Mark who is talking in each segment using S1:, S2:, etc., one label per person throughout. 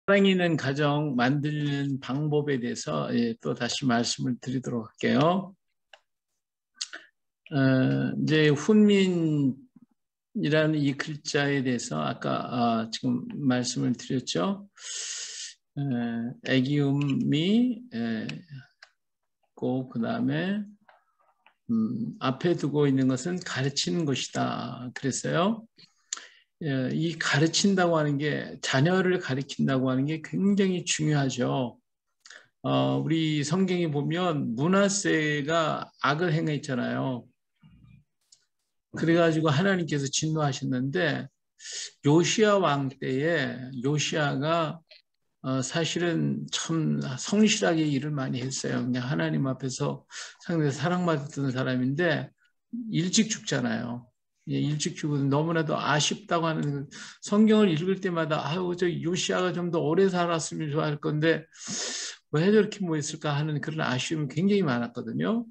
S1: 사랑 있는 가정 만드는 방법에 대해서 또 다시 말씀을 드리도록 할게요. 이제 훈민이라는 이 글자에 대해서 아까 지금 말씀을 드렸죠. 애기음이 그 다음에 앞에 두고 있는 것은 가르치는 것이다. 그랬어요. 이 가르친다고 하는 게, 자녀를 가르친다고 하는 게 굉장히 중요하죠. 우리 성경에 보면 므낫세가 악을 행했잖아요. 그래가지고 하나님께서 진노하셨는데, 요시야 왕 때에 요시야가 사실은 참 성실하게 일을 많이 했어요. 그냥 하나님 앞에서 상당히 사랑받았던 사람인데 일찍 죽잖아요. 일찍 죽은 너무나도 아쉽다고 하는, 성경을 읽을 때마다 아유 저 요시야가 좀 더 오래 살았으면 좋아할 건데 왜 저렇게 뭐했을까 하는 그런 아쉬움이 굉장히 많았거든요.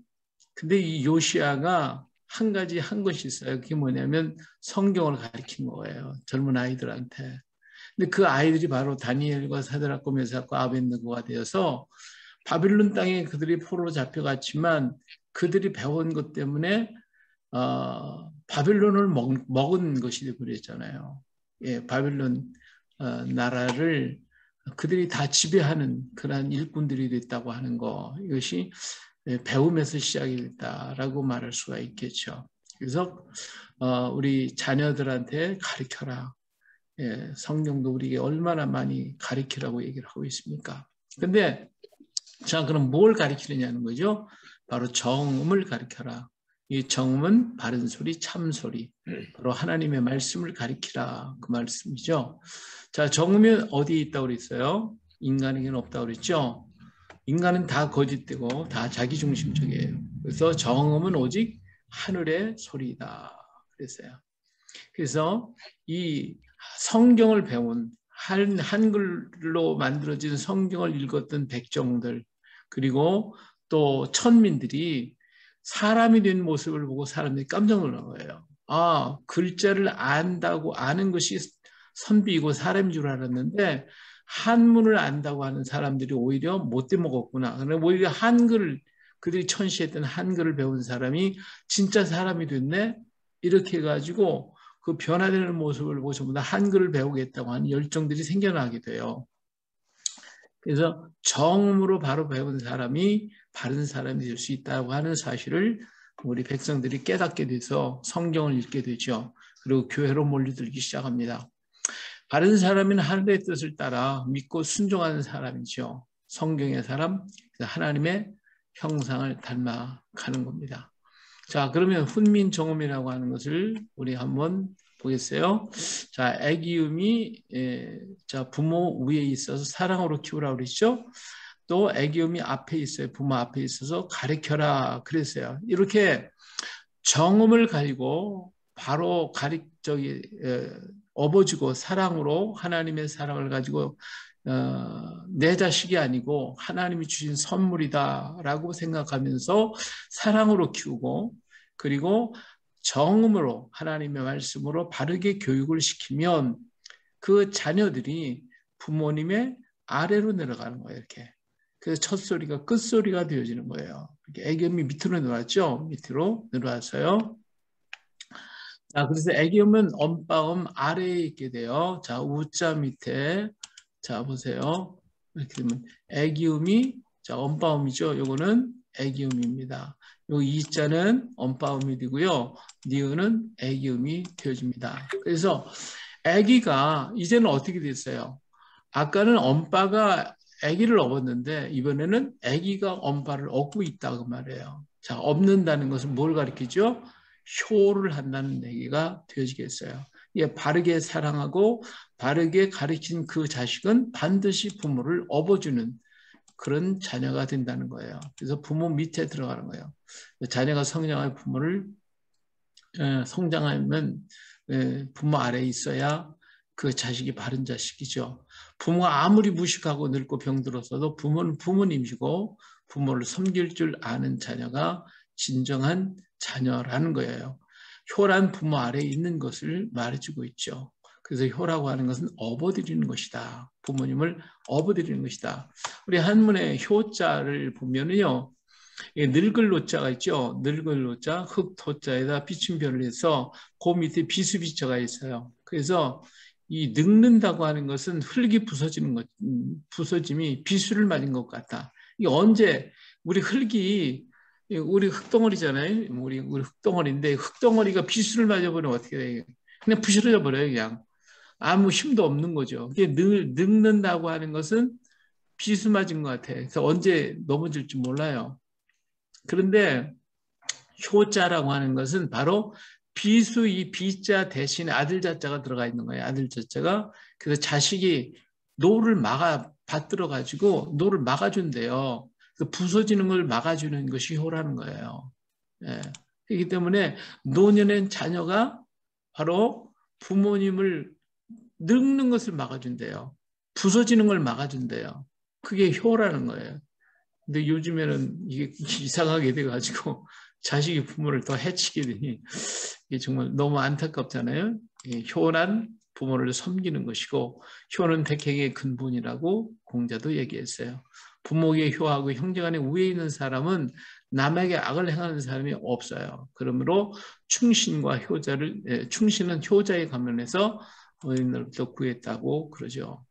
S1: 근데 이 요시야가 한 가지 한 것이 있어요. 그게 뭐냐면 성경을 가르친 거예요. 젊은 아이들한테. 근데 그 아이들이 바로 다니엘과 사드락과 메삭과 아벳느고가 되어서 바빌론 땅에 그들이 포로로 잡혀갔지만 그들이 배운 것 때문에 바빌론을 먹은 것이 되어버렸잖아요. 예, 바빌론 나라를 그들이 다 지배하는 그러한 일꾼들이 됐다고 하는 거, 이것이 배움에서 시작이 됐다라고 말할 수가 있겠죠. 그래서 우리 자녀들한테 가르쳐라. 예, 성경도 우리에게 얼마나 많이 가르치라고 얘기를 하고 있습니까? 근데 자, 그럼 뭘 가르치느냐는 거죠? 바로 정음을 가르쳐라. 이 정음은 바른 소리, 참 소리. 바로 하나님의 말씀을 가르치라. 그 말씀이죠. 자, 정음이 어디에 있다고 그랬어요? 인간에게는 없다고 그랬죠? 인간은 다 거짓되고 다 자기중심적이에요. 그래서 정음은 오직 하늘의 소리다. 그랬어요. 그래서 이 성경을 배운 한글로 만들어진 성경을 읽었던 백성들, 그리고 또 천민들이 사람이 된 모습을 보고 사람들이 깜짝 놀란 거예요. 아, 글자를 안다고 아는 것이 선비이고 사람인 줄 알았는데 한문을 안다고 하는 사람들이 오히려 못돼 먹었구나. 그러나 오히려 그들이 천시했던 한글을 배운 사람이 진짜 사람이 됐네? 이렇게 해가지고 그 변화되는 모습을 보고 전부 다 한글을 배우겠다고 하는 열정들이 생겨나게 돼요. 그래서 정음으로 바로 배운 사람이 바른 사람이 될 수 있다고 하는 사실을 우리 백성들이 깨닫게 돼서 성경을 읽게 되죠. 그리고 교회로 몰려들기 시작합니다. 바른 사람은 하늘의 뜻을 따라 믿고 순종하는 사람이죠. 성경의 사람, 하나님의 형상을 닮아가는 겁니다. 자, 그러면 훈민정음이라고 하는 것을 우리 한번 보겠어요. 자, 애기음이 자, 부모 위에 있어서 사랑으로 키우라고 그랬죠. 또 애기음이 앞에 있어요. 부모 앞에 있어서 가르쳐라 그랬어요. 이렇게 정음을 가지고 바로 업어주고 사랑으로 하나님의 사랑을 가지고 내 자식이 아니고 하나님이 주신 선물이다라고 생각하면서 사랑으로 키우고, 그리고 정음으로 하나님의 말씀으로 바르게 교육을 시키면 그 자녀들이 부모님의 아래로 내려가는 거예요. 이렇게. 그래서 첫 소리가 끝소리가 되어지는 거예요. 이렇게 애기음이 밑으로 내려왔죠. 밑으로 내려와서요. 자, 그래서 애기음은 엄빠음 아래에 있게 돼요. 자, 우자 밑에. 자, 보세요. 이렇게 되면 애기음이, 자, 엄빠음이죠. 요거는 애기음입니다. 요 이자는 엄빠음이 되고요. 니은은 애기음이 되어집니다. 그래서 애기가 이제는 어떻게 됐어요? 아까는 엄빠가 애기를 업었는데 이번에는 애기가 엄빠를 업고 있다고 말해요. 자, 업는다는 것은 뭘 가리키죠? 효를 한다는 얘기가 되어지겠어요. 예, 바르게 사랑하고 바르게 가르친 그 자식은 반드시 부모를 업어주는 그런 자녀가 된다는 거예요. 그래서 부모 밑에 들어가는 거예요. 자녀가 성장할 부모를 성장하면 부모 아래에 있어야 그 자식이 바른 자식이죠. 부모가 아무리 무식하고 늙고 병들었어도 부모는 부모님이시고 부모를 섬길 줄 아는 자녀가 진정한 자녀라는 거예요. 효란 부모 아래에 있는 것을 말해주고 있죠. 그래서 효라고 하는 것은 업어드리는 것이다. 부모님을 업어드리는 것이다. 우리 한문의 효자를 보면은요, 늙을 노자가 있죠. 늙을 노자, 흑토자에다 비춘별을 해서 그 밑에 비수비자가 있어요. 그래서 이 늙는다고 하는 것은 흙이 부서지는 것, 부서짐이 비수를 맞은 것 같다. 이게 언제 우리 흙이 우리 흙덩어리잖아요. 우리 흙덩어리인데 흙덩어리가 비수를 맞아버리면 어떻게 돼요? 그냥 부스러져 버려요. 그냥 아무 힘도 없는 거죠. 이게 늙는다고 하는 것은 비수 맞은 것 같아요. 그래서 언제 넘어질지 몰라요. 그런데 효자라고 하는 것은 바로 비수 이 비자 대신에 아들 자자가 들어가 있는 거예요. 아들 자자가. 그래서 자식이 노를 받들어 가지고 노를 막아준대요. 부서지는 걸 막아주는 것이 효라는 거예요. 예. 그렇기 때문에 노년엔 자녀가 바로 부모님을 늙는 것을 막아준대요. 부서지는 걸 막아준대요. 그게 효라는 거예요. 근데 요즘에는 이게 이상하게 돼가지고 자식이 부모를 더 해치게 되니 이게 정말 너무 안타깝잖아요. 효란 부모를 섬기는 것이고 효는 백행의 근본이라고 공자도 얘기했어요. 부모에게 효하고 형제간에 우애 있는 사람은 남에게 악을 행하는 사람이 없어요. 그러므로 충신과 효자를 충신은 효자의 가면에서 어린날부터 구했다고 그러죠.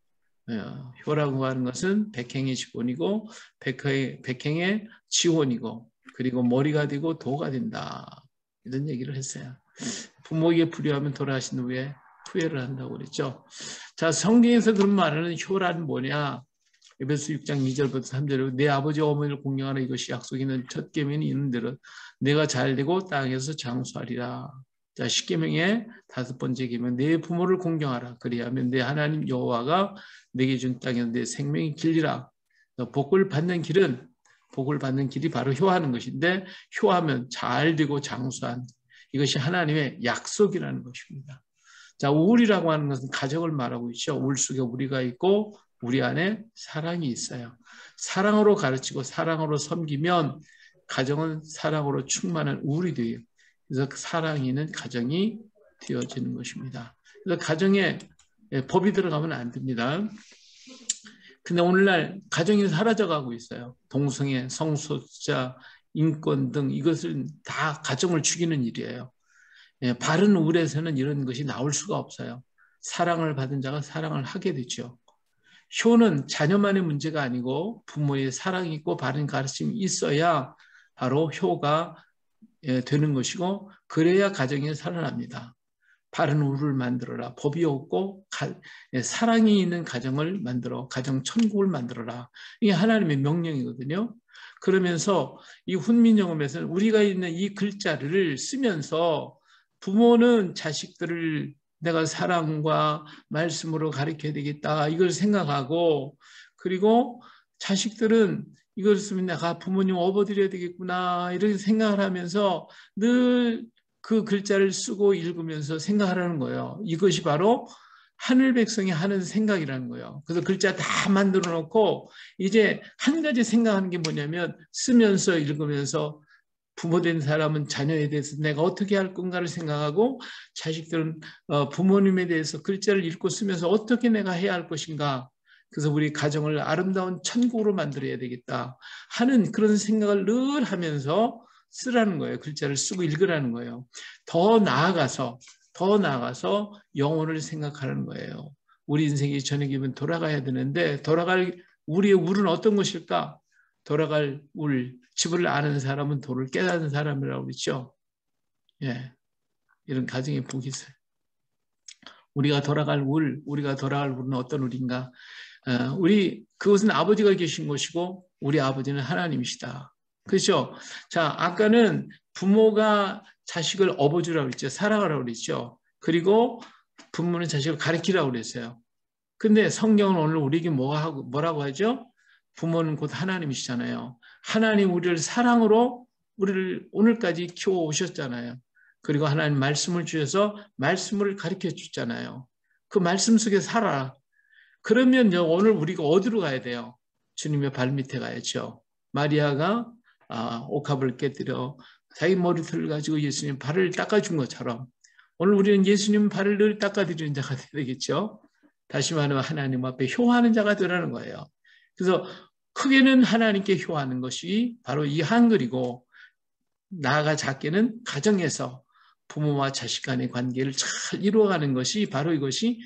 S1: 효라고 하는 것은 백행의 지본이고 백행의 지원이고 그리고 머리가 되고 도가 된다. 이런 얘기를 했어요. 부모에게 불효하면 돌아가신 후에 후회를 한다고 그랬죠. 자, 성경에서 그런 말하는 효란 뭐냐? 에베소 6장 2절부터 3절로 내 아버지 어머니를 공경하라 이것이 약속 있는 첫 계명이 있는 대로 내가 잘되고 땅에서 장수하리라. 자, 10계명의 5번째 계명 내 부모를 공경하라. 그리하면 내 하나님 여호와가 내게 준 땅에서 내 생명이 길리라. 복을 받는 길이 바로 효하는 것인데 효하면 잘되고 장수한 이것이 하나님의 약속이라는 것입니다. 자, 우울이라고 하는 것은 가정을 말하고 있죠. 우울 속에 우리가 있고 우리 안에 사랑이 있어요. 사랑으로 가르치고 사랑으로 섬기면 가정은 사랑으로 충만한 우울이 돼요. 그래서 사랑이 있는 가정이 되어지는 것입니다. 그래서 가정에 법이 들어가면 안 됩니다. 근데 오늘날 가정이 사라져가고 있어요. 동성애, 성소수자, 인권 등 이것은 다 가정을 죽이는 일이에요. 바른 우울에서는 이런 것이 나올 수가 없어요. 사랑을 받은 자가 사랑을 하게 되죠. 효는 자녀만의 문제가 아니고 부모의 사랑이 있고 바른 가르침이 있어야 바로 효가 되는 것이고 그래야 가정이 살아납니다. 바른 우를 만들어라. 법이 없고 사랑이 있는 가정을 만들어 가정 천국을 만들어라. 이게 하나님의 명령이거든요. 그러면서 이 훈민정음에서는 우리가 있는 이 글자를 쓰면서 부모는 자식들을 내가 사랑과 말씀으로 가르쳐야 되겠다 이걸 생각하고 그리고 자식들은 이걸 쓰면 내가 부모님 업어드려야 되겠구나 이렇게 생각을 하면서 늘 그 글자를 쓰고 읽으면서 생각하라는 거예요. 이것이 바로 하늘 백성이 하는 생각이라는 거예요. 그래서 글자 다 만들어 놓고 이제 한 가지 생각하는 게 뭐냐면 쓰면서 읽으면서 부모된 사람은 자녀에 대해서 내가 어떻게 할 건가를 생각하고 자식들은 부모님에 대해서 글자를 읽고 쓰면서 어떻게 내가 해야 할 것인가. 그래서 우리 가정을 아름다운 천국으로 만들어야 되겠다 하는 그런 생각을 늘 하면서 쓰라는 거예요. 글자를 쓰고 읽으라는 거예요. 더 나아가서 영혼을 생각하는 거예요. 우리 인생이 저녁이면 돌아가야 되는데 돌아갈 우리의 울은 어떤 것일까? 돌아갈 울, 집을 아는 사람은 도를 깨닫는 사람이라고 그랬죠. 예, 이런 가정의 복이 있어요. 우리가 돌아갈 울은 어떤 울인가? 그것은 아버지가 계신 것이고 우리 아버지는 하나님이시다. 그렇죠? 자, 아까는 부모가 자식을 업어주라고 그랬죠. 사랑하라고 그랬죠. 그리고 부모는 자식을 가르치라고 그랬어요. 근데 성경은 오늘 우리에게 뭐라고 하죠? 부모는 곧 하나님이시잖아요. 하나님 우리를 사랑으로 우리를 오늘까지 키워오셨잖아요. 그리고 하나님 말씀을 주셔서 말씀을 가르쳐 주잖아요. 그 말씀 속에 살아. 그러면 오늘 우리가 어디로 가야 돼요? 주님의 발밑에 가야죠. 마리아가 옥합을 깨뜨려 자기 머리털을 가지고 예수님 발을 닦아준 것처럼 오늘 우리는 예수님 발을 늘 닦아드리는 자가 되겠죠. 다시 말하면 하나님 앞에 효하는 자가 되라는 거예요. 그래서 크게는 하나님께 효하는 것이 바로 이 한글이고, 나아가 작게는 가정에서 부모와 자식 간의 관계를 잘 이루어가는 것이 바로 이것이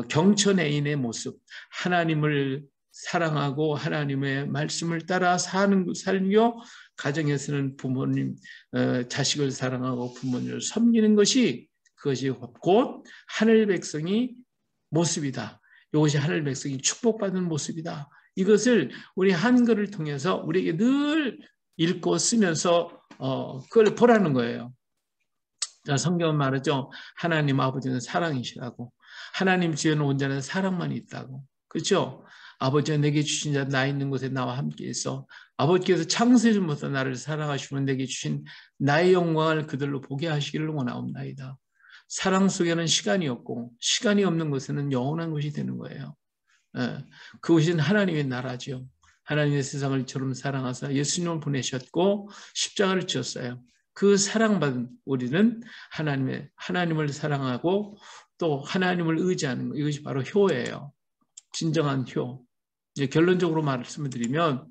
S1: 경천애인의 모습, 하나님을 사랑하고 하나님의 말씀을 따라 살며 가정에서는 부모님, 자식을 사랑하고 부모님을 섬기는 것이, 그것이 곧 하늘 백성이 모습이다. 이것이 하늘 백성이 축복받는 모습이다. 이것을 우리 한글을 통해서 우리에게 늘 읽고 쓰면서 그걸 보라는 거예요. 자, 성경은 말하죠. 하나님 아버지는 사랑이시라고. 하나님 주에는 온전한 사랑만 있다고. 그렇죠? 아버지가 내게 주신 자 나 있는 곳에 나와 함께 있어. 아버지께서 창세전부터 나를 사랑하시고 내게 주신 나의 영광을 그들로 보게 하시기를 원하옵나이다. 사랑 속에는 시간이 없고 시간이 없는 곳에는 영원한 곳이 되는 거예요. 그것은 하나님의 나라죠. 하나님의 세상을 이처럼 사랑하사 예수님을 보내셨고 십자가를 지었어요. 그 사랑받은 우리는 하나님을 사랑하고 또 하나님을 의지하는 것, 이것이 바로 효예요. 진정한 효. 이제 결론적으로 말씀을 드리면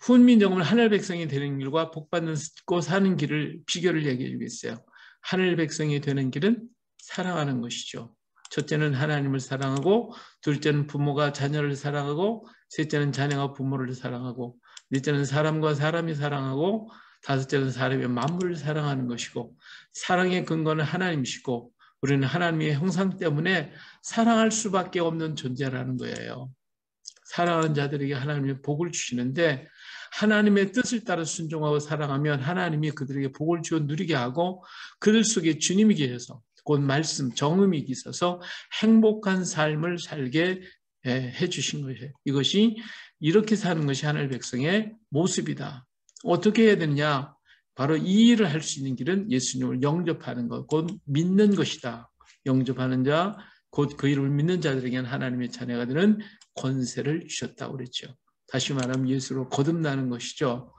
S1: 훈민정음은 하늘 백성이 되는 길과 복받고 사는 길을 비교를 얘기해 주겠어요. 하늘 백성이 되는 길은 사랑하는 것이죠. 첫째는 하나님을 사랑하고, 둘째는 부모가 자녀를 사랑하고, 셋째는 자녀가 부모를 사랑하고, 넷째는 사람과 사람이 사랑하고, 다섯째는 사람의 만물을 사랑하는 것이고, 사랑의 근거는 하나님이시고, 우리는 하나님의 형상 때문에 사랑할 수밖에 없는 존재라는 거예요. 사랑하는 자들에게 하나님이 복을 주시는데, 하나님의 뜻을 따라 순종하고 사랑하면 하나님이 그들에게 복을 주어 누리게 하고, 그들 속에 주님이 계셔서 곧 말씀, 정음이 있어서 행복한 삶을 살게 해주신 것이에요. 이것이 이렇게 사는 것이 하늘 백성의 모습이다. 어떻게 해야 되느냐? 바로 이 일을 할 수 있는 길은 예수님을 영접하는 것, 곧 믿는 것이다. 영접하는 자, 곧 그 이름을 믿는 자들에게는 하나님의 자녀가 되는 권세를 주셨다고 그랬죠. 다시 말하면 예수로 거듭나는 것이죠.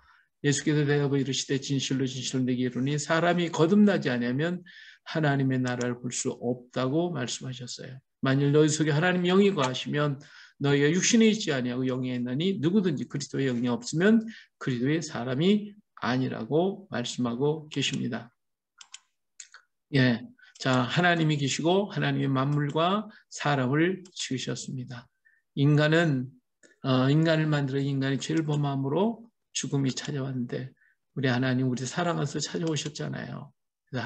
S1: 예수께서 대답하여 이르시되 진실로 진실로 내게 이르노니 사람이 거듭나지 아니하면 하나님의 나라를 볼 수 없다고 말씀하셨어요. 만일 너희 속에 하나님 영이 거하시면 너희가 육신에 있지 아니하고 영에 있나니 누구든지 그리스도의 영이 없으면 그리스도의 사람이 아니라고 말씀하고 계십니다. 예, 자, 하나님이 계시고 하나님의 만물과 사람을 지으셨습니다. 인간을 만들어 인간이 죄를 범함으로 죽음이 찾아왔는데 우리 하나님 우리 사랑해서 찾아오셨잖아요. 그래서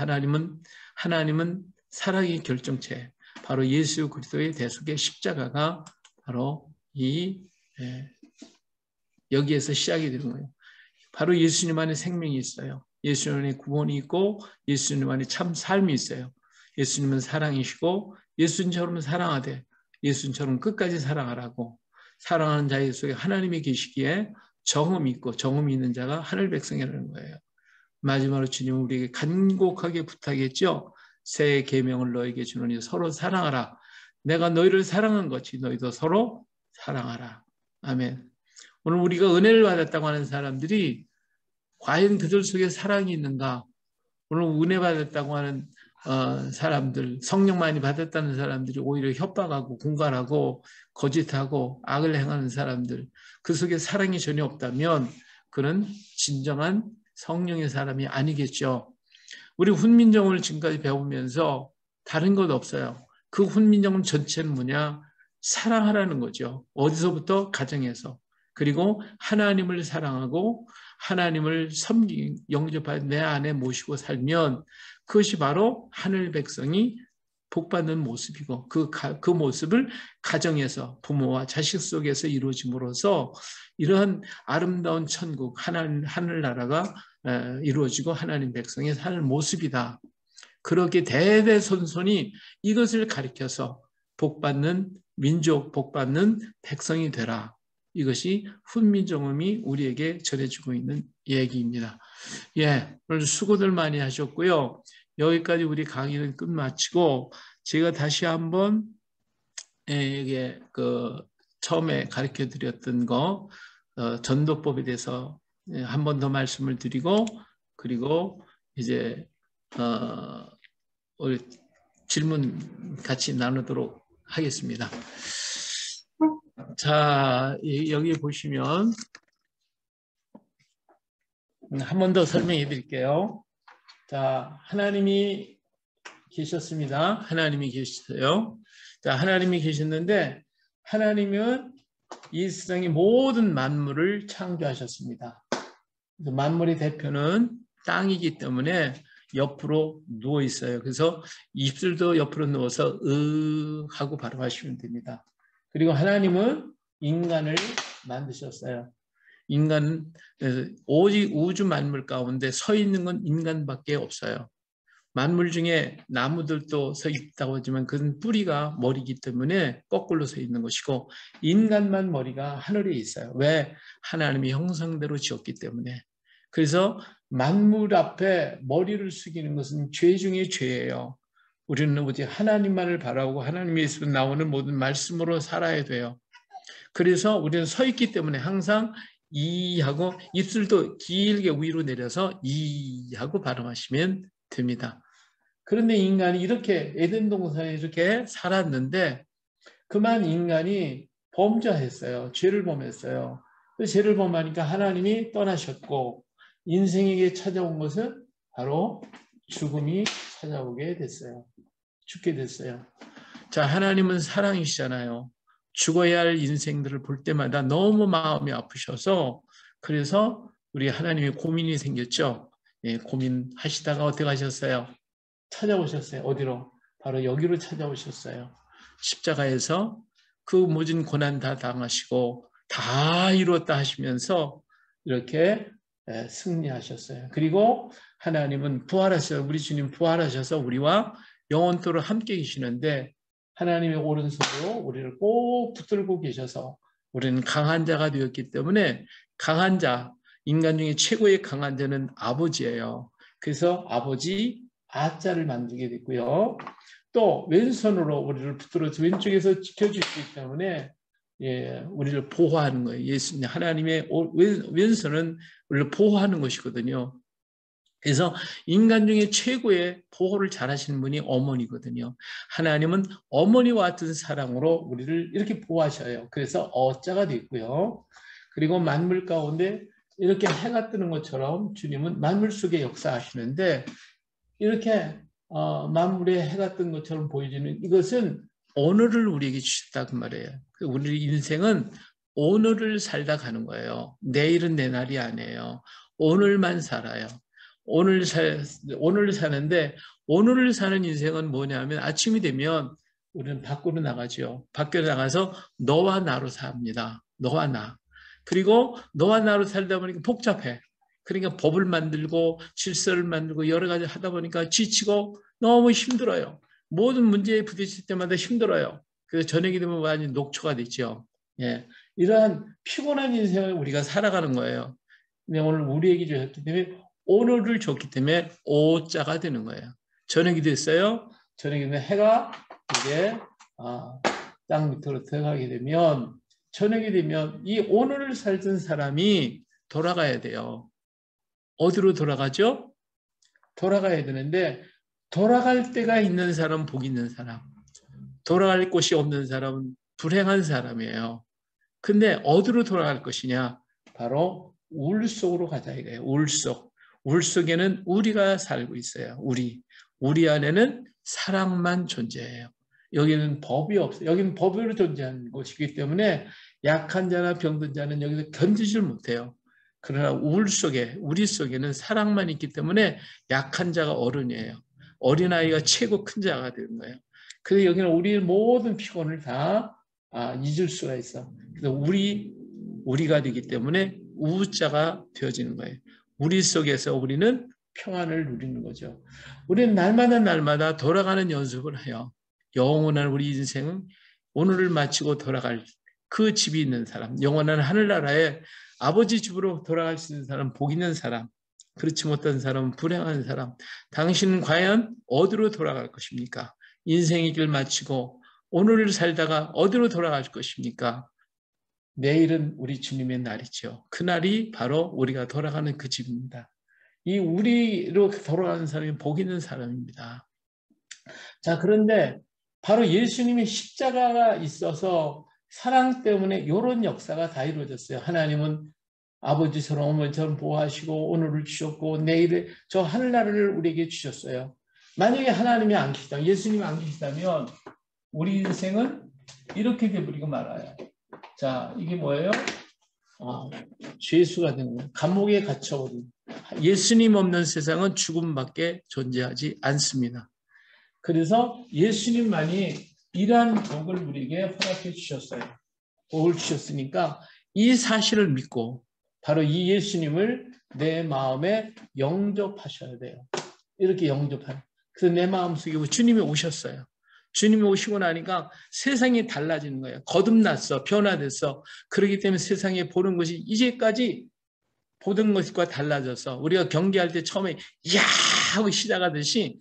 S1: 하나님은 사랑의 결정체, 바로 예수 그리스도의 대속의 십자가가 바로 여기에서 시작이 되는 거예요. 바로 예수님 안에 생명이 있어요. 예수님 안에 구원이 있고 예수님 안에 참 삶이 있어요. 예수님은 사랑이시고 예수님처럼 사랑하되 예수님처럼 끝까지 사랑하라고, 사랑하는 자의 속에 하나님이 계시기에 정음이 있고 정음이 있는 자가 하늘 백성이라는 거예요. 마지막으로 주님은 우리에게 간곡하게 부탁했죠. 새 계명을 너에게 주노니 서로 사랑하라. 내가 너희를 사랑한 것이 너희도 서로 사랑하라. 아멘. 오늘 우리가 은혜를 받았다고 하는 사람들이 과연 그들 속에 사랑이 있는가? 오늘 은혜 받았다고 하는 사람들, 성령 많이 받았다는 사람들이 오히려 협박하고 공갈하고 거짓하고 악을 행하는 사람들, 그 속에 사랑이 전혀 없다면 그는 진정한 성령의 사람이 아니겠죠. 우리 훈민정음을 지금까지 배우면서 다른 것 없어요. 그 훈민정음 전체는 뭐냐? 사랑하라는 거죠. 어디서부터? 가정에서. 그리고 하나님을 사랑하고 하나님을 영접하여 내 안에 모시고 살면 그것이 바로 하늘 백성이 복받는 모습이고 그 모습을 가정에서 부모와 자식 속에서 이루어짐으로써 이러한 아름다운 천국 하늘나라가 이루어지고 하나님 백성의 사는 모습이다. 그렇게 대대손손이 이것을 가리켜서 복받는 민족, 복받는 백성이 되라. 이것이 훈민정음이 우리에게 전해주고 있는 얘기입니다. 예, 오늘 수고들 많이 하셨고요. 여기까지 우리 강의는 끝마치고 제가 다시 한번 이게 처음에 가르쳐 드렸던 거 전도법에 대해서 한 번 더 말씀을 드리고, 그리고 이제 우리 질문 같이 나누도록 하겠습니다. 자, 여기 보시면 한 번 더 설명해 드릴게요. 자, 하나님이 계셨습니다. 하나님이 계셨어요. 자, 하나님이 계셨는데 하나님은 이 세상의 모든 만물을 창조하셨습니다. 그래서 만물의 대표는 땅이기 때문에 옆으로 누워 있어요. 그래서 입술도 옆으로 누워서 하고 발음하시면 됩니다. 그리고 하나님은 인간을 만드셨어요. 인간은 오직 우주 만물 가운데 서 있는 건 인간밖에 없어요. 만물 중에 나무들도 서 있다고 하지만 그건 뿌리가 머리이기 때문에 거꾸로 서 있는 것이고 인간만 머리가 하늘에 있어요. 왜? 하나님이 형상대로 지었기 때문에. 그래서 만물 앞에 머리를 숙이는 것은 죄 중에 죄예요. 우리는 오직 하나님만을 바라고 하나님에서 나오는 모든 말씀으로 살아야 돼요. 그래서 우리는 서 있기 때문에 항상 이 하고 입술도 길게 위로 내려서 이 하고 발음하시면 됩니다. 그런데 인간이 이렇게 에덴 동산에 이렇게 살았는데 그만 인간이 범죄했어요. 죄를 범했어요. 그 죄를 범하니까 하나님이 떠나셨고 인생에게 찾아온 것은 바로 죽음이 찾아오게 됐어요. 죽게 됐어요. 자, 하나님은 사랑이시잖아요. 죽어야 할 인생들을 볼 때마다 너무 마음이 아프셔서 그래서 우리 하나님의 고민이 생겼죠. 예, 고민하시다가 어떻게 하셨어요? 찾아오셨어요. 어디로? 바로 여기로 찾아오셨어요. 십자가에서 그 모든 고난 다 당하시고 다 이루었다 하시면서 이렇게 승리하셨어요. 그리고 하나님은 부활하셔서 우리 주님 부활하셔서 우리와 영원토록 함께 계시는데 하나님의 오른손으로 우리를 꼭 붙들고 계셔서 우리는 강한 자가 되었기 때문에 강한 자, 인간 중에 최고의 강한 자는 아버지예요. 그래서 아버지 아자를 만들게 됐고요. 또 왼손으로 우리를 붙들어서 왼쪽에서 지켜주시기 때문에 예, 우리를 보호하는 거예요. 예수님 하나님의 왼손은 우리를 보호하는 것이거든요. 그래서 인간 중에 최고의 보호를 잘하시는 분이 어머니거든요. 하나님은 어머니와 같은 사랑으로 우리를 이렇게 보호하셔요. 그래서 어자가 되고요. 그리고 만물 가운데 이렇게 해가 뜨는 것처럼 주님은 만물 속에 역사하시는데 이렇게 만물에 해가 뜬 것처럼 보여지는 이것은 오늘을 우리에게 주셨다 그 말이에요. 우리 인생은 오늘을 살다 가는 거예요. 내일은 내 날이 아니에요. 오늘만 살아요. 오늘 사는데 오늘을 사는 인생은 뭐냐면 아침이 되면 우리는 밖으로 나가죠. 밖으로 나가서 너와 나로 삽니다. 너와 나. 그리고 너와 나로 살다 보니까 복잡해. 그러니까 법을 만들고 질서를 만들고 여러 가지 하다 보니까 지치고 너무 힘들어요. 모든 문제에 부딪힐 때마다 힘들어요. 그래서 저녁이 되면 완전히 녹초가 되죠. 예. 이러한 피곤한 인생을 우리가 살아가는 거예요. 근데 오늘 우리에게 주셨기 때문에 오늘을 줬기 때문에 오자가 되는 거예요. 저녁이 됐어요. 저녁이 되면 해가 이제 땅 밑으로 들어가게 되면 저녁이 되면 이 오늘을 살던 사람이 돌아가야 돼요. 어디로 돌아가죠? 돌아가야 되는데 돌아갈 때가 있는 사람은 복 있는 사람, 돌아갈 곳이 없는 사람은 불행한 사람이에요. 근데 어디로 돌아갈 것이냐? 바로 울 속으로 가자 이거예요. 울 속. 울 속에는 우리가 살고 있어요. 우리 안에는 사랑만 존재해요. 여기는 법이 없어요. 여기는 법으로 존재하는 곳이기 때문에 약한 자나 병든 자는 여기서 견디질 못해요. 그러나 우리 속에는 사랑만 있기 때문에 약한 자가 어른이에요. 어린아이가 최고 큰 자가 되는 거예요. 그래서 여기는 우리의 모든 피곤을 다 잊을 수가 있어. 그래서 우리가 되기 때문에 우자가 되어지는 거예요. 우리 속에서 우리는 평안을 누리는 거죠. 우리는 날마다 돌아가는 연습을 해요. 영원한 우리 인생은 오늘을 마치고 돌아갈 그 집이 있는 사람, 영원한 하늘나라에 아버지 집으로 돌아갈 수 있는 사람, 복 있는 사람, 그렇지 못한 사람은 불행한 사람. 당신은 과연 어디로 돌아갈 것입니까? 인생의 길 마치고 오늘을 살다가 어디로 돌아갈 것입니까? 내일은 우리 주님의 날이죠. 그 날이 바로 우리가 돌아가는 그 집입니다. 이 우리로 돌아가는 사람이 복 있는 사람입니다. 자, 그런데 바로 예수님의 십자가가 있어서 사랑 때문에 이런 역사가 다 이루어졌어요. 하나님은 아버지처럼 어머니처럼 보호하시고 오늘을 주셨고 내일에 저 하늘나라를 우리에게 주셨어요. 만약에 하나님이 안 계시다, 예수님이 안 계시다면 우리 인생은 이렇게 돼버리고 말아요. 자, 이게 뭐예요? 죄수가 되는 거예요. 감옥에 갇혀버린. 예수님 없는 세상은 죽음밖에 존재하지 않습니다. 그래서 예수님만이 이러한 복을 우리에게 허락해 주셨어요. 복을 주셨으니까 이 사실을 믿고 바로 이 예수님을 내 마음에 영접하셔야 돼요. 이렇게 영접하는. 그래서 내 마음속에 주님이 오셨어요. 주님이 오시고 나니까 세상이 달라지는 거예요. 거듭났어. 변화됐어. 그렇기 때문에 세상에 보는 것이 이제까지 보던 것과 달라져서 우리가 경기할 때 처음에 야 하고 시작하듯이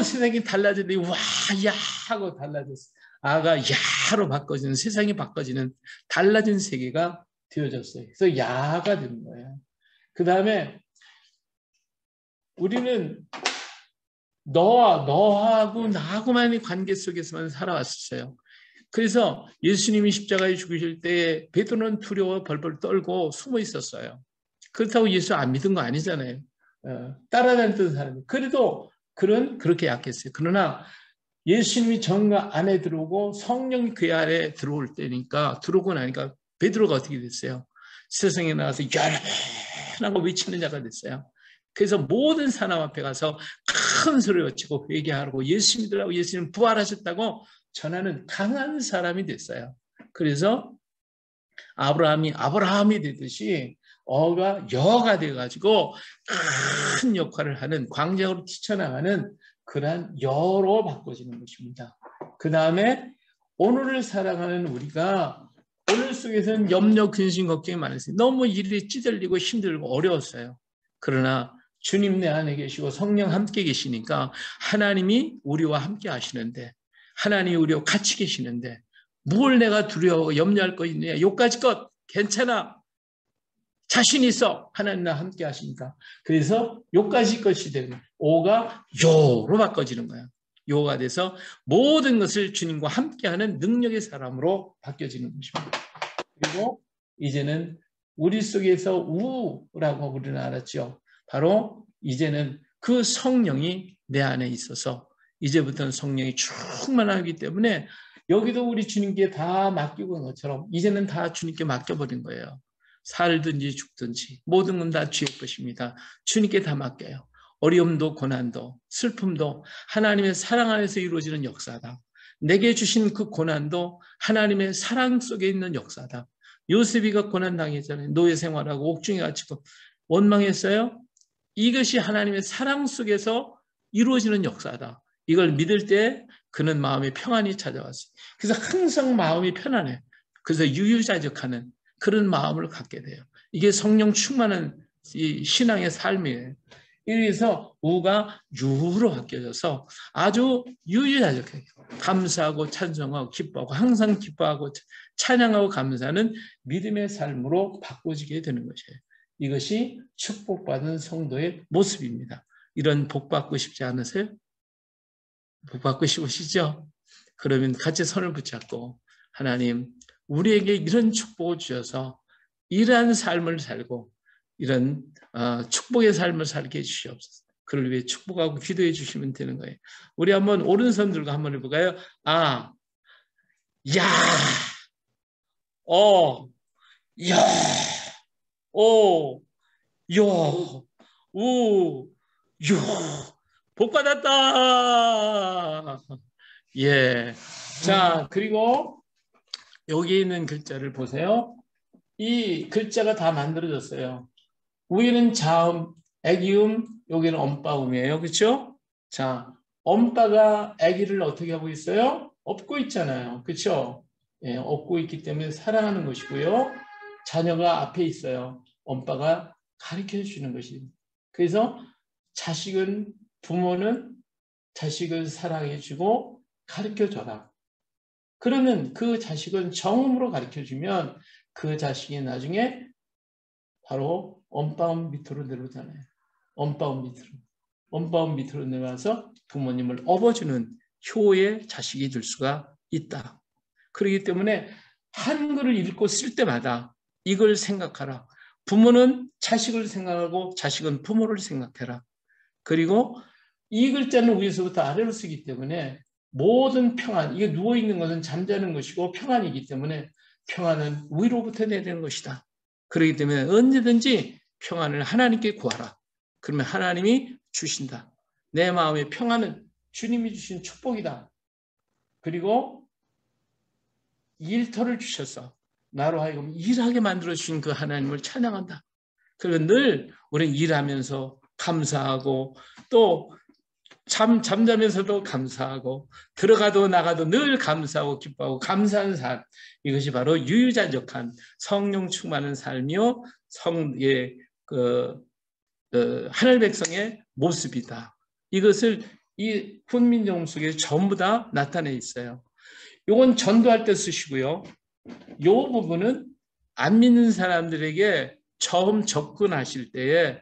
S1: 세상이 달라지더니 와 야 하고 달라졌어. 아가 야로 바꿔지는, 세상이 바꿔지는 달라진 세계가 되어졌어요. 그래서 야가 되는 거예요. 그 다음에 우리는 너하고 나하고만의 관계 속에서만 살아왔었어요. 그래서 예수님이 십자가에 죽으실 때 베드로는 두려워 벌벌 떨고 숨어 있었어요. 그렇다고 예수 안 믿은 거 아니잖아요. 따라다니던 사람이. 그래도 그렇게 약했어요. 그러나 예수님이 정가 안에 들어오고 성령이 그 안에 들어올 때니까, 들어오고 나니까 베드로가 어떻게 됐어요? 세상에 나가서 열하고 외치는 자가 됐어요. 그래서 모든 사람 앞에 가서 큰 소리를 치고 회개하고 예수 믿으라고, 예수님 부활하셨다고 전하는 강한 사람이 됐어요. 그래서 아브라함이 되듯이 여가 돼가지고 큰 역할을 하는, 광장으로 뛰쳐나가는 그러한 여로 바꿔지는 것입니다. 그 다음에 오늘을 살아가는 우리가 오늘 속에서는 염려, 근심, 걱정이 많았어요. 너무 일이 찌들리고 힘들고 어려웠어요. 그러나 주님 내 안에 계시고 성령 함께 계시니까 하나님이 우리와 함께 하시는데, 하나님이 우리와 같이 계시는데 뭘 내가 두려워 염려할 거 있느냐, 요까지 것 괜찮아, 자신 있어, 하나님 나와 함께 하시니까. 그래서 요까지 것이 되는, 오가 요로 바꿔지는 거야. 요가 돼서 모든 것을 주님과 함께하는 능력의 사람으로 바뀌어지는 것입니다. 그리고 이제는 우리 속에서 우라고 우리는 알았죠. 바로 이제는 그 성령이 내 안에 있어서 이제부터는 성령이 충만하기 때문에 여기도 우리 주님께 다 맡기고 온 것처럼 이제는 다 주님께 맡겨버린 거예요. 살든지 죽든지 모든 건 다 주의 것입니다. 주님께 다 맡겨요. 어려움도 고난도 슬픔도 하나님의 사랑 안에서 이루어지는 역사다. 내게 주신 그 고난도 하나님의 사랑 속에 있는 역사다. 요셉이가 고난 당했잖아요. 노예 생활하고 옥중에 갇히고 원망했어요. 이것이 하나님의 사랑 속에서 이루어지는 역사다. 이걸 믿을 때 그는 마음의 평안이 찾아왔어요. 그래서 항상 마음이 편안해요. 그래서 유유자적하는 그런 마음을 갖게 돼요. 이게 성령 충만한 이 신앙의 삶이에요. 이래서 우가 유로 바뀌어져서 아주 유유자적하게 감사하고 찬송하고 기뻐하고 항상 기뻐하고 찬양하고 감사하는 믿음의 삶으로 바꿔지게 되는 것이에요. 이것이 축복받은 성도의 모습입니다. 이런 복 받고 싶지 않으세요? 복 받고 싶으시죠? 그러면 같이 손을 붙잡고 하나님, 우리에게 이런 축복을 주셔서 이러한 삶을 살고 이런 축복의 삶을 살게 해주시옵소서. 그를 위해 축복하고 기도해 주시면 되는 거예요. 우리 한번 오른손 들고 한번 해볼까요? 야, 야, 오, 요, 우, 요, 복 받았다. 예. 자, 그리고 여기 있는 글자를 보세요. 이 글자가 다 만들어졌어요. 위에는 자음, 애기음, 여기는 엄빠음이에요. 그렇죠? 자, 엄빠가 아기를 어떻게 하고 있어요? 업고 있잖아요. 그렇죠? 예, 업고 있기 때문에 사랑하는 것이고요. 자녀가 앞에 있어요. 엄빠가 가르쳐 주는 것입니다. 그래서 부모는 자식을 사랑해 주고 가르쳐 줘라. 그러면 그 자식은 정음으로 가르쳐 주면 그 자식이 나중에 바로 엄빠음 밑으로 내려오잖아요. 엄빠음 밑으로 내려와서 부모님을 업어주는 효의 자식이 될 수가 있다. 그렇기 때문에 한글을 읽고 쓸 때마다 이걸 생각하라. 부모는 자식을 생각하고 자식은 부모를 생각해라. 그리고 이 글자는 위에서부터 아래로 쓰기 때문에 모든 평안, 이게 누워있는 것은 잠자는 것이고 평안이기 때문에 평안은 위로부터 내리는 것이다. 그렇기 때문에 언제든지 평안을 하나님께 구하라. 그러면 하나님이 주신다. 내 마음의 평안은 주님이 주신 축복이다. 그리고 일터를 주셔서 나로 하여금 일하게 만들어주신 그 하나님을 찬양한다. 그리고 늘 우리는 일하면서 감사하고 또 잠자면서도 감사하고 들어가도 나가도 늘 감사하고 기뻐하고 감사한 삶, 이것이 바로 유유자적한 성령 충만한 삶이요 하늘 백성의 모습이다. 이것을 이 훈민정음 속에 전부 다 나타내 있어요. 이건 전도할 때 쓰시고요. 이 부분은 안 믿는 사람들에게 처음 접근하실 때에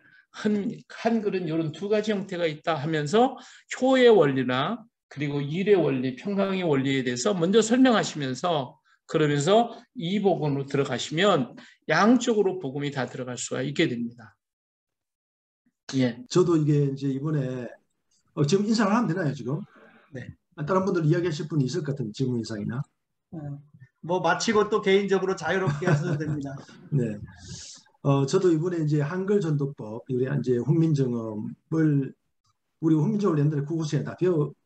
S1: 한글은 이런 두 가지 형태가 있다 하면서 효의 원리나 그리고 일의 원리, 평강의 원리에 대해서 먼저 설명하시면서 그러면서 이 복음으로 들어가시면 양쪽으로 복음이 다 들어갈 수가 있게 됩니다. 예.
S2: 저도 이게 이제 이번에 지금 인사를 하면 되나요, 지금?
S3: 네.
S2: 다른 분들 이야기하실 분이 있을 것 같은 질문 인상이나?
S3: 뭐 마치고 또 개인적으로 자유롭게 하셔도 됩니다.
S2: 네. 저도 이번에 이제 한글 전도법, 우리 이제 훈민정음을 우리 훈민정음을 옛날에 구구수에 다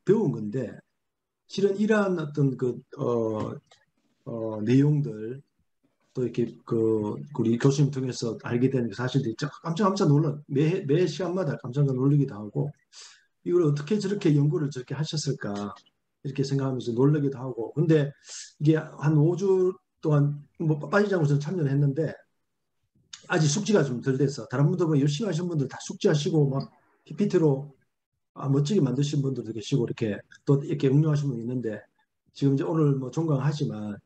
S2: 배운 건데, 실은 이러한 어떤 내용들 또 이렇게 우리 교수님 통해서 알게 되는 사실들이 깜짝 놀라 매 시간마다 깜짝 놀라기도 하고, 이걸 어떻게 저렇게 연구를 저렇게 하셨을까 이렇게 생각하면서 놀라기도 하고. 근데 이게 한 5주 동안 뭐 빠지지 않고 저는 참여를 했는데 아직 숙지가 좀 덜 돼서, 다른 분들 보면 열심히 하신 분들 다 숙지하시고 막 PPT로 멋지게 만드신 분들도 계시고 이렇게 또 이렇게 응용하신 분이 있는데, 지금 이제 오늘 뭐 종강하지만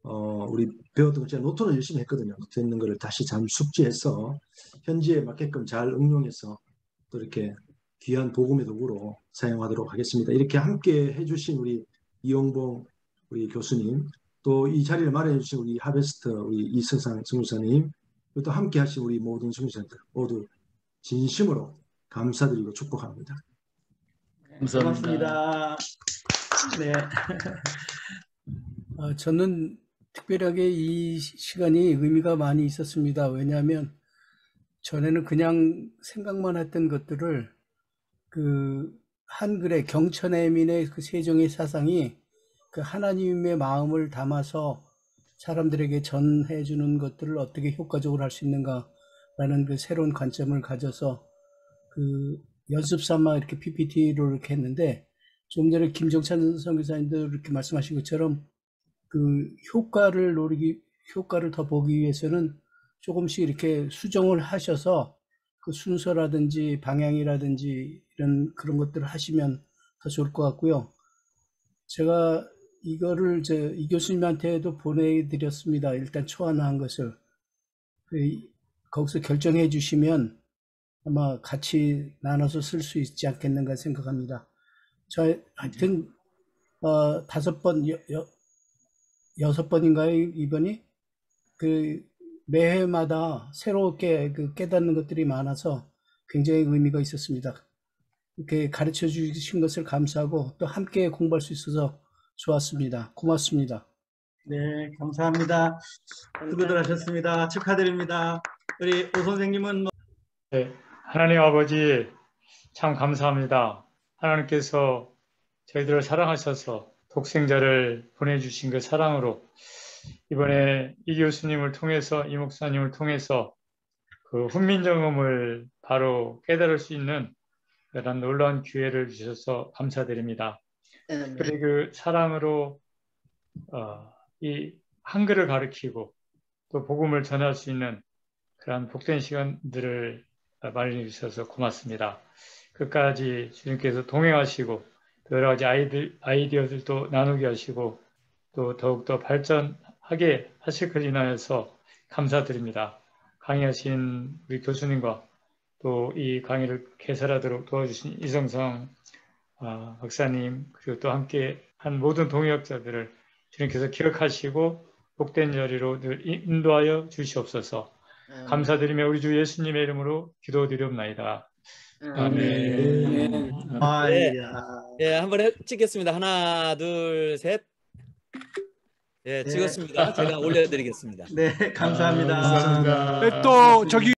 S2: 우리 배웠던 거 제가 노트는 열심히 했거든요. 노트 있는 거를 다시 잘 숙지해서 현지에 맞게끔 잘 응용해서 또 이렇게 귀한 복음의 도구로 사용하도록 하겠습니다. 이렇게 함께 해주신 우리 이용봉 우리 교수님, 또 이 자리를 마련해 주신 우리 하베스트 우리 이서상 선교사님, 그리고 또 함께 하신 우리 모든 선교사님들 모두 진심으로 감사드리고 축복합니다.
S3: 고맙습니다. 네.
S4: 저는 특별하게 이 시간이 의미가 많이 있었습니다. 왜냐하면 전에는 그냥 생각만 했던 것들을 그 한글의 경천애민의 그 세종의 사상이 그 하나님의 마음을 담아서 사람들에게 전해주는 것들을 어떻게 효과적으로 할 수 있는가라는 그 새로운 관점을 가져서 그 연습 삼아 이렇게 PPT로 이렇게 했는데, 조금 전에 김정찬 선교사님도 이렇게 말씀하신 것처럼 그 효과를 더 보기 위해서는 조금씩 이렇게 수정을 하셔서 그 순서라든지 방향이라든지 그런 것들을 하시면 더 좋을 것 같고요. 제가 이거를 이 교수님한테도 보내드렸습니다. 일단 초안한 것을. 거기서 결정해 주시면 아마 같이 나눠서 쓸 수 있지 않겠는가 생각합니다. 하여튼 6번인가요 이번이? 그 매회마다 새롭게 깨닫는 것들이 많아서 굉장히 의미가 있었습니다. 이렇게 가르쳐 주신 것을 감사하고 또 함께 공부할 수 있어서 좋았습니다. 고맙습니다.
S3: 네, 감사합니다. 수고들 하셨습니다. 축하드립니다. 우리 오 선생님은
S5: 네, 하나님 아버지 참 감사합니다. 하나님께서 저희들을 사랑하셔서 독생자를 보내주신 그 사랑으로 이번에 이 교수님을 통해서, 이 목사님을 통해서 그 훈민정음을 바로 깨달을 수 있는 그런 놀라운 기회를 주셔서 감사드립니다. 특별히 그 사랑으로 이 한글을 가르치고 또 복음을 전할 수 있는 그런 복된 시간들을 마련해 주셔서 고맙습니다. 끝까지 주님께서 동행하시고 여러 가지 아이디어들도 나누게 하시고 또 더욱더 발전하게 하실 것 인하여서 감사드립니다. 강의하신 우리 교수님과 또 이 강의를 개설하도록 도와주신 이성성 박사님 그리고 또 함께 한 모든 동역자들을 주님께서 기억하시고 복된 자리로 늘 인도하여 주시옵소서. 감사드리며 우리 주 예수님의 이름으로 기도드리옵나이다. 아멘.
S3: 아이야.
S6: 한번 찍겠습니다. 하나, 둘, 셋. 찍었습니다. 제가 올려드리겠습니다.
S3: 네, 감사합니다.
S1: 감사합니다.
S7: 또 저기